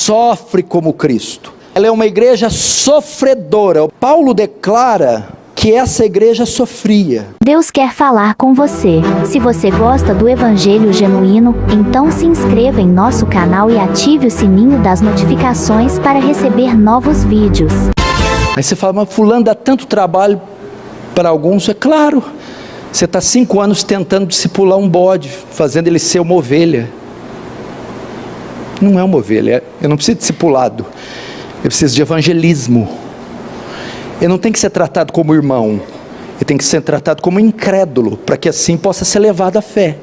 sofre como Cristo. Ela é uma igreja sofredora. Paulo declara que essa igreja sofria. Deus quer falar com você. Se você gosta do Evangelho genuíno, então se inscreva em nosso canal e ative o sininho das notificações para receber novos vídeos. Aí você fala, mas fulano dá tanto trabalho para alguns. É claro, você está 5 anos tentando discipular um bode, fazendo ele ser uma ovelha. Não é uma ovelha, eu não preciso de discipulado, eu preciso de evangelismo. Ele não tem que ser tratado como irmão, ele tem que ser tratado como incrédulo, para que assim possa ser levado à fé.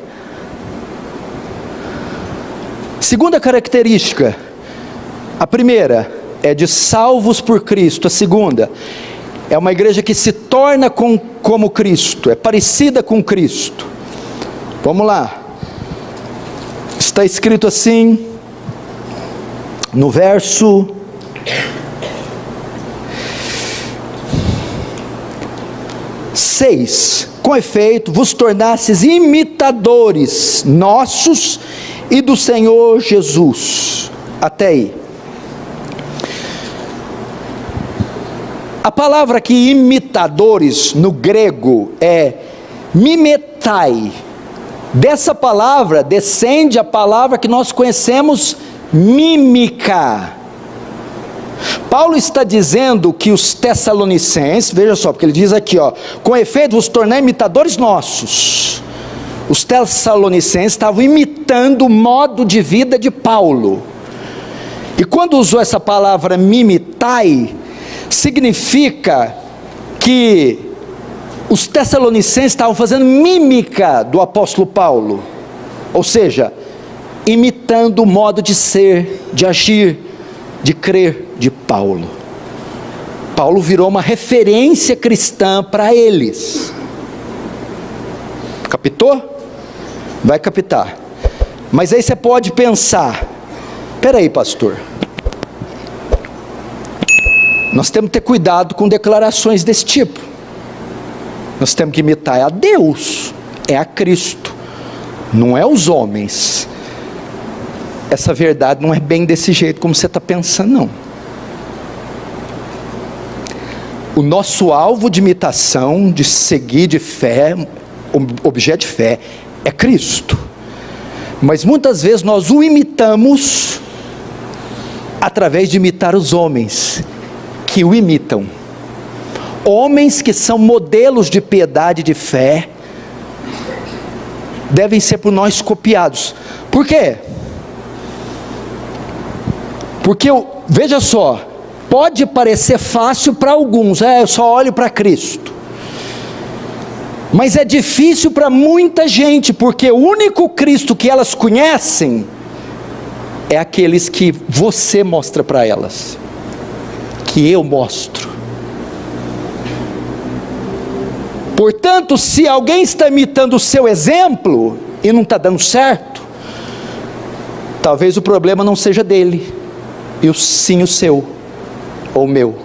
Segunda característica, a primeira é de salvos por Cristo, a segunda é uma igreja que se torna como Cristo, é parecida com Cristo. Vamos lá, está escrito assim, no verso 6, com efeito, vos tornastes imitadores nossos e do Senhor Jesus. Até aí. A palavra aqui, imitadores, no grego, é mimetai. Dessa palavra, descende a palavra que nós conhecemos, mímica. Paulo está dizendo que os tessalonicenses, veja só, porque ele diz aqui, com efeito vos tornai imitadores nossos. Os tessalonicenses estavam imitando o modo de vida de Paulo. E quando usou essa palavra mimitai, significa que os tessalonicenses estavam fazendo mímica do apóstolo Paulo. Ou seja, imitando o modo de ser, de agir, de crer de Paulo. Paulo virou uma referência cristã para eles. Captou? Vai captar. Mas aí você pode pensar, peraí pastor, nós temos que ter cuidado com declarações desse tipo. Nós temos que imitar a Deus, é a Cristo, não é os homens. Essa verdade não é bem desse jeito como você está pensando, não. O nosso alvo de imitação, de seguir de fé, objeto de fé, é Cristo. Mas muitas vezes nós o imitamos através de imitar os homens que o imitam. Homens que são modelos de piedade e de fé, devem ser por nós copiados. Por quê? Porque, veja só, pode parecer fácil para alguns, eu só olho para Cristo. Mas é difícil para muita gente, porque o único Cristo que elas conhecem, é aqueles que você mostra para elas, que eu mostro. Portanto, se alguém está imitando o seu exemplo, e não está dando certo, talvez o problema não seja dele, e sim o seu, ou o meu.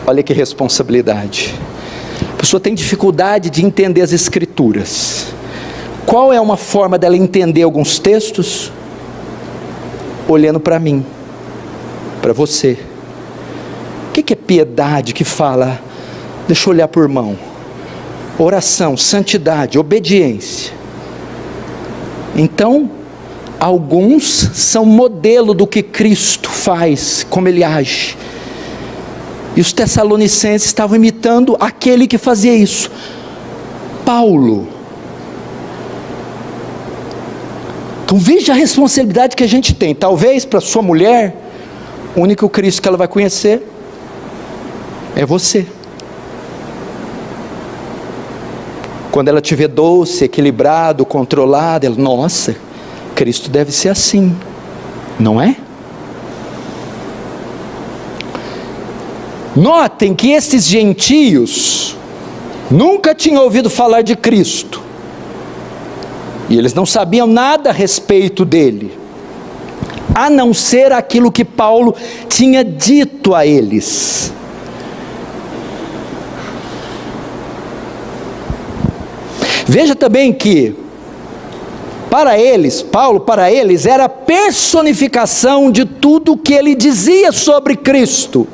Olha que responsabilidade. A pessoa tem dificuldade de entender as escrituras. Qual é uma forma dela entender alguns textos? Olhando para mim, para você. O que é piedade que fala? Deixa eu olhar para o irmão. Oração, santidade, obediência. Então, alguns são modelo do que Cristo faz, como Ele age. E os tessalonicenses estavam imitando aquele que fazia isso, Paulo. Então veja a responsabilidade que a gente tem. Talvez para sua mulher, o único Cristo que ela vai conhecer é você. Quando ela te vê doce, equilibrado, controlado, ela, nossa, Cristo deve ser assim, não é? Notem que esses gentios nunca tinham ouvido falar de Cristo, e eles não sabiam nada a respeito dele, a não ser aquilo que Paulo tinha dito a eles. Veja também que Para eles, Paulo, para eles, era a personificação de tudo o que ele dizia sobre Cristo.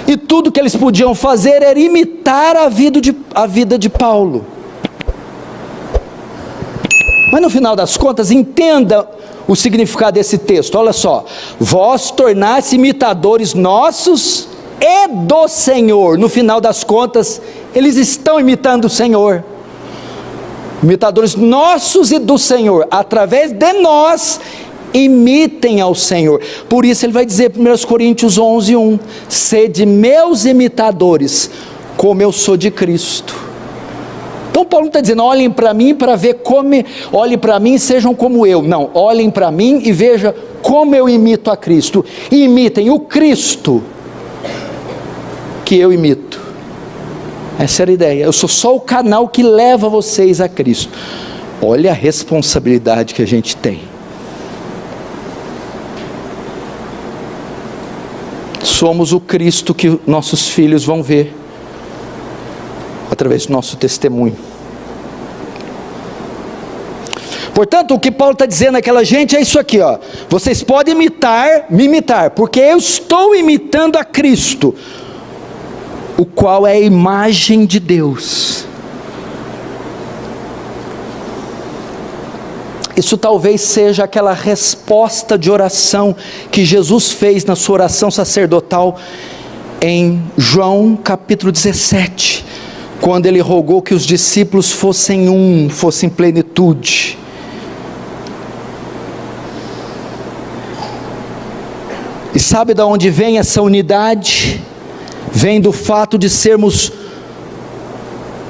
E tudo que eles podiam fazer era imitar a vida de Paulo. Mas no final das contas, entenda o significado desse texto. Olha só: vós tornaste imitadores nossos e do Senhor. No final das contas, eles estão imitando o Senhor. Imitadores nossos e do Senhor. Através de nós, imitem ao Senhor. Por isso ele vai dizer, 1 Coríntios 11:1, sede meus imitadores, como eu sou de Cristo. Então Paulo não está dizendo, olhem para mim para ver como, olhem para mim e sejam como eu. Não, olhem para mim e vejam como eu imito a Cristo. E imitem o Cristo que eu imito. Essa era a ideia. Eu sou só o canal que leva vocês a Cristo. Olha a responsabilidade que a gente tem. Somos o Cristo que nossos filhos vão ver através do nosso testemunho. Portanto, o que Paulo está dizendo àquela gente é isso aqui, ó. Vocês podem me imitar, porque eu estou imitando a Cristo, o qual é a imagem de Deus. Isso talvez seja aquela resposta de oração que Jesus fez na sua oração sacerdotal em João capítulo 17, quando ele rogou que os discípulos fossem plenitude. E sabe de onde vem essa unidade? Vem do fato de sermos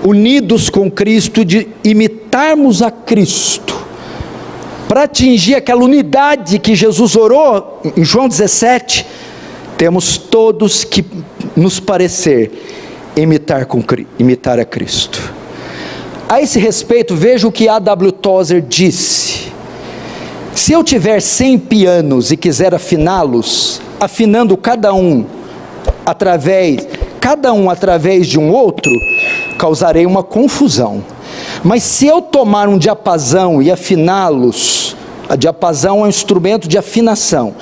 unidos com Cristo, de imitarmos a Cristo. Para atingir aquela unidade que Jesus orou em João 17, temos todos que nos parecer imitar a Cristo. A esse respeito, veja o que A.W. Tozer disse: se eu tiver 100 pianos e quiser afiná-los, afinando cada um através de um outro, causarei uma confusão. Mas se eu tomar um diapasão e afiná-los, a diapasão é um instrumento de afinação,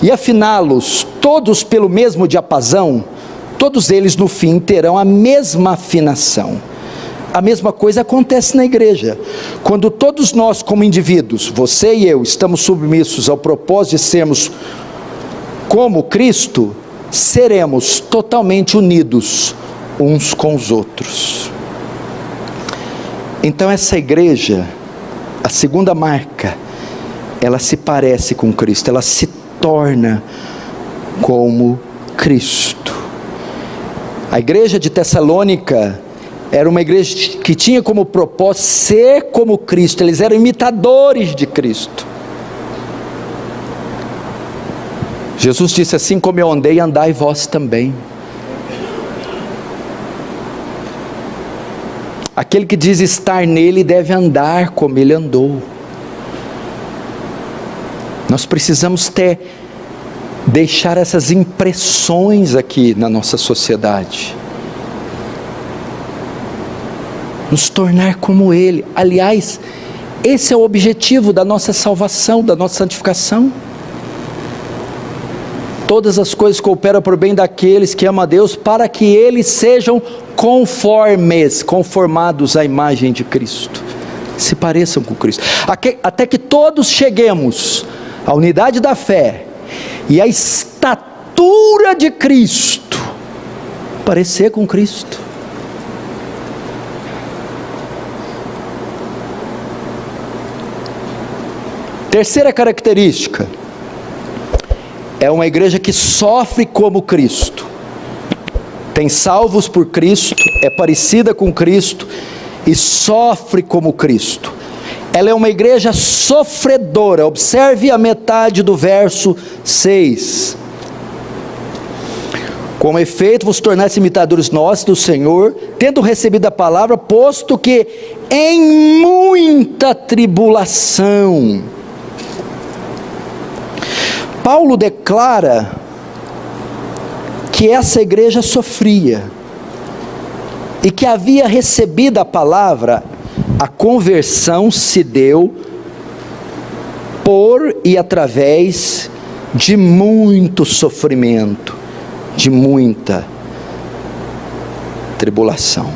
e afiná-los todos pelo mesmo diapasão, todos eles no fim terão a mesma afinação. A mesma coisa acontece na igreja. Quando todos nós como indivíduos, você e eu, estamos submissos ao propósito de sermos como Cristo, seremos totalmente unidos uns com os outros. Então essa igreja, a segunda marca, ela se parece com Cristo, ela se torna como Cristo. A igreja de Tessalônica era uma igreja que tinha como propósito ser como Cristo, eles eram imitadores de Cristo. Jesus disse, assim como eu andei, andai vós também. Aquele que diz estar nele deve andar como ele andou. Nós precisamos deixar essas impressões aqui na nossa sociedade. Nos tornar como ele. Aliás, esse é o objetivo da nossa salvação, da nossa santificação. Todas as coisas cooperam para o bem daqueles que amam a Deus, para que eles sejam conformados à imagem de Cristo, se pareçam com Cristo, até que todos cheguemos à unidade da fé e à estatura de Cristo, parecer com Cristo. Terceira característica, é uma igreja que sofre como Cristo, tem salvos por Cristo, é parecida com Cristo e sofre como Cristo. Ela é uma igreja sofredora. Observe a metade do verso 6. Com efeito vos tornaste imitadores nossos do Senhor, tendo recebido a palavra, posto que em muita tribulação. Paulo declara que essa igreja sofria, e que havia recebido a palavra A conversão se deu por e através de muito sofrimento, de muita tribulação.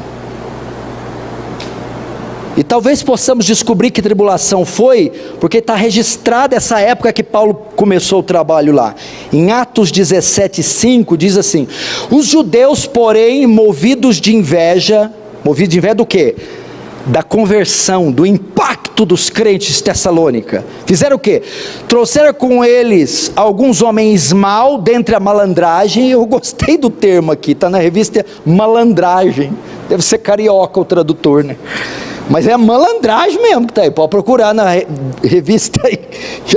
E talvez possamos descobrir que tribulação foi, porque está registrada essa época que Paulo começou o trabalho lá. Em Atos 17:5 diz assim: os judeus, porém, movidos de inveja do quê? Da conversão, do impacto dos crentes de Tessalônica, fizeram o quê? Trouxeram com eles alguns homens mal dentre a malandragem. Eu gostei do termo aqui, está na revista Malandragem, deve ser carioca o tradutor, né? Mas é malandragem mesmo que está aí, pode procurar na revista aí,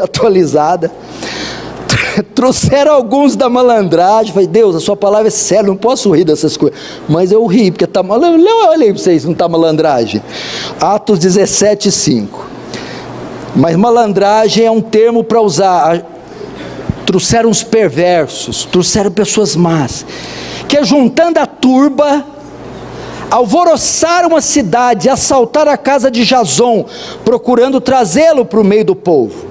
atualizada. Trouxeram alguns da malandragem. Falei, Deus, a sua palavra é séria, não posso rir dessas coisas. Mas eu ri, porque está malandragem. Olha aí para vocês, não está malandragem. Atos 17:5. Mas malandragem é um termo para usar. Trouxeram os perversos, trouxeram pessoas más, que juntando a turba, alvoroçaram a cidade, assaltaram a casa de Jason, procurando trazê-lo para o meio do povo.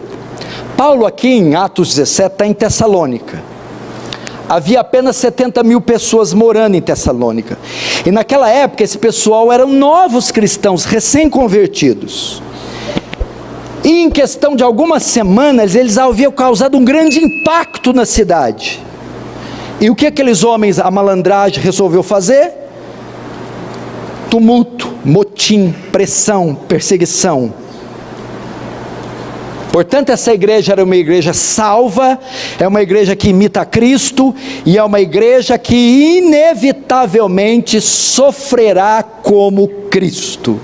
Paulo aqui em Atos 17 está em Tessalônica. Havia apenas 70 mil pessoas morando em Tessalônica. E naquela época esse pessoal eram novos cristãos, recém-convertidos. E em questão de algumas semanas eles haviam causado um grande impacto na cidade. E o que aqueles homens, a malandragem, resolveu fazer? Tumulto, motim, pressão, perseguição. Portanto, essa igreja era uma igreja salva, é uma igreja que imita a Cristo, e é uma igreja que inevitavelmente sofrerá como Cristo.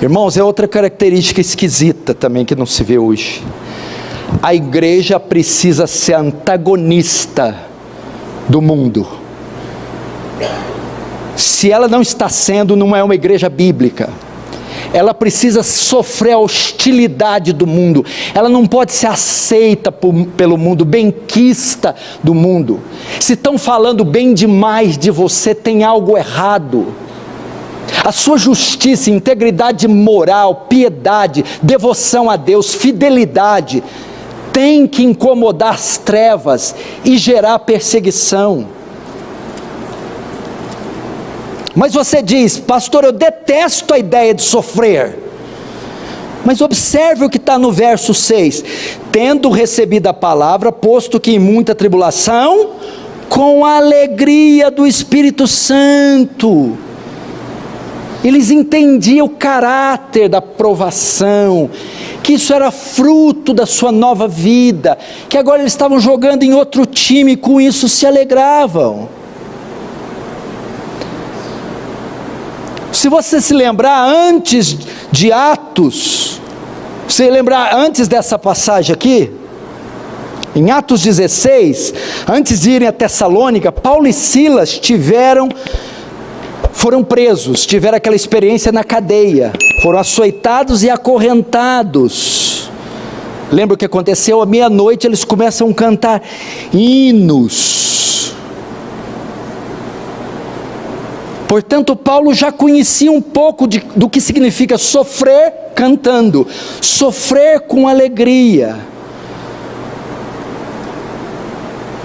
Irmãos, é outra característica esquisita também que não se vê hoje. A igreja precisa ser antagonista do mundo. Se ela não está sendo, não é uma igreja bíblica. Ela precisa sofrer a hostilidade do mundo. Ela não pode ser aceita pelo mundo, benquista do mundo. Se estão falando bem demais de você, tem algo errado. A sua justiça, integridade moral, piedade, devoção a Deus, fidelidade, tem que incomodar as trevas e gerar perseguição. Mas você diz, pastor, eu detesto a ideia de sofrer. Mas observe o que está no verso 6. Tendo recebido a palavra, posto que em muita tribulação, com a alegria do Espírito Santo. Eles entendiam o caráter da provação, que isso era fruto da sua nova vida, que agora eles estavam jogando em outro time e com isso se alegravam. Se você se lembrar antes de Atos, se lembrar antes dessa passagem aqui, em Atos 16, antes de irem a Tessalônica, Paulo e Silas foram presos, tiveram aquela experiência na cadeia, foram açoitados e acorrentados. Lembra o que aconteceu? À meia-noite eles começam a cantar hinos. Portanto, Paulo já conhecia um pouco do que significa sofrer cantando, sofrer com alegria.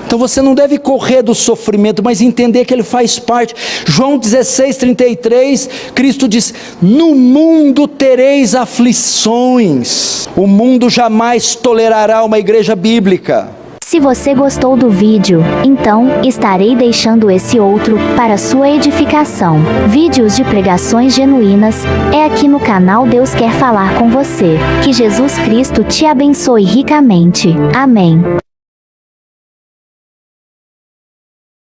Então você não deve correr do sofrimento, mas entender que ele faz parte. João 16:33, Cristo diz: no mundo tereis aflições. O mundo jamais tolerará uma igreja bíblica. Se você gostou do vídeo, então estarei deixando esse outro para sua edificação. Vídeos de pregações genuínas é aqui no canal Deus Quer Falar com Você. Que Jesus Cristo te abençoe ricamente. Amém.